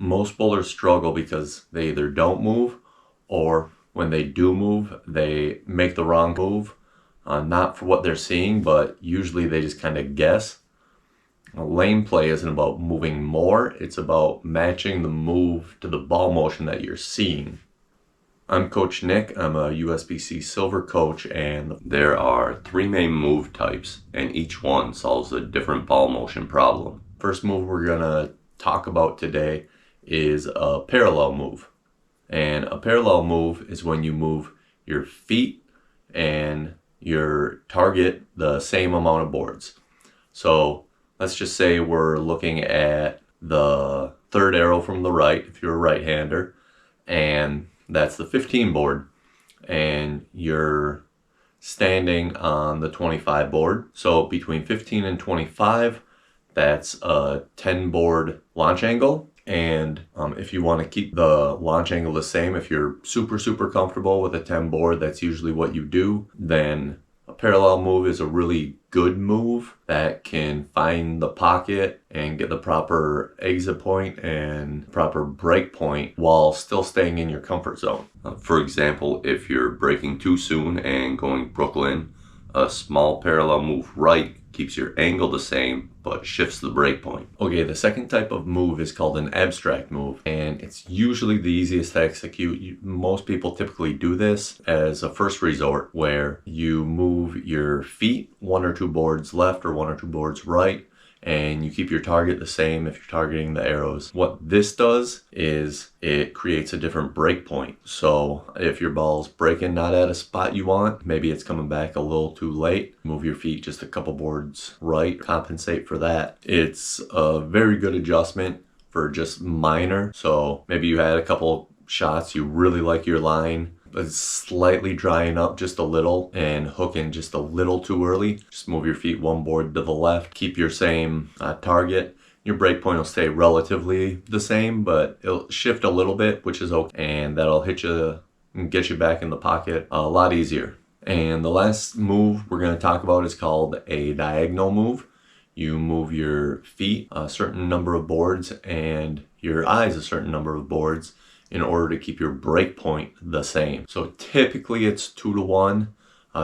Most bowlers struggle because they either don't move, or when they do move, they make the wrong move. Not for what they're seeing, but usually they just kind of guess. Lane play isn't about moving more, it's about matching the move to the ball motion that you're seeing. I'm Coach Nick, I'm a USBC Silver coach, and there are 3 main move types, and each one solves a different ball motion problem. First move we're gonna talk about today is a parallel move. And a parallel move is when you move your feet and your target the same amount of boards. So let's just say we're looking at the third arrow from the right, if you're a right-hander, and that's the 15 board, and you're standing on the 25 board. So between 15 and 25, that's a 10 board launch angle. And if you want to keep the launch angle the same, if you're super comfortable with a 10 board, that's usually what you do, then a parallel move is a really good move that can find the pocket and get the proper exit point and proper break point while still staying in your comfort zone. For example, if you're breaking too soon and going Brooklyn, a small parallel move right keeps your angle the same but shifts the break point. Okay, the second type of move is called an abstract move, and it's usually the easiest to execute. Most people typically do this as a first resort, where you move your feet 1 or 2 boards left or 1 or 2 boards right, and you keep your target the same if you're targeting the arrows. What this does is it creates a different break point. So if your ball's breaking not at a spot you want, maybe it's coming back a little too late, move your feet just a couple boards right, compensate for that. It's a very good adjustment for just minor. So maybe you had a couple shots, you really like your line, but it's slightly drying up just a little and hooking just a little too early. Just move your feet 1 board to the left, keep your same target. Your break point will stay relatively the same, but it'll shift a little bit, which is okay, and that'll hit you and get you back in the pocket a lot easier. And the last move we're going to talk about is called a diagonal move. You move your feet a certain number of boards and your eyes a certain number of boards in order to keep your break point the same. So typically it's 2 to 1.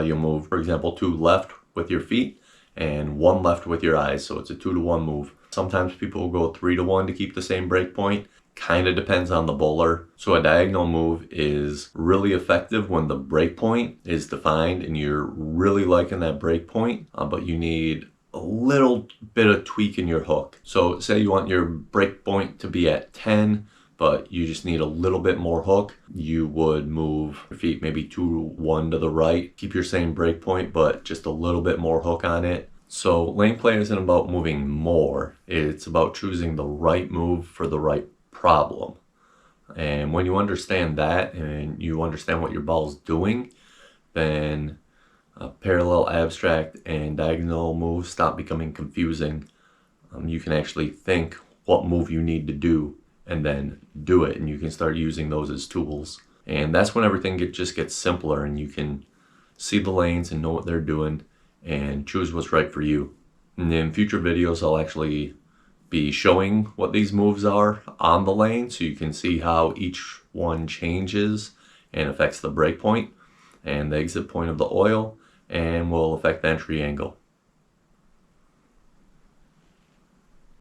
You'll move, for example, 2 left with your feet and 1 left with your eyes. So it's a 2 to 1 move. Sometimes people will go 3 to 1 to keep the same break point. Kind of depends on the bowler. So a diagonal move is really effective when the break point is defined and you're really liking that break point, but you need a little bit of tweak in your hook. So say you want your break point to be at 10, but you just need a little bit more hook. You would move your feet maybe 2 to 1 to the right, keep your same break point, but just a little bit more hook on it. So lane play isn't about moving more, it's about choosing the right move for the right problem. And when you understand that and you understand what your ball's doing, then parallel, abstract, and diagonal moves stop becoming confusing. You can actually think what move you need to do and then do it, and you can start using those as tools. And that's when everything just gets simpler and you can see the lanes and know what they're doing and choose what's right for you. And in future videos I'll actually be showing what these moves are on the lane so you can see how each one changes and affects the break point and the exit point of the oil and will affect the entry angle.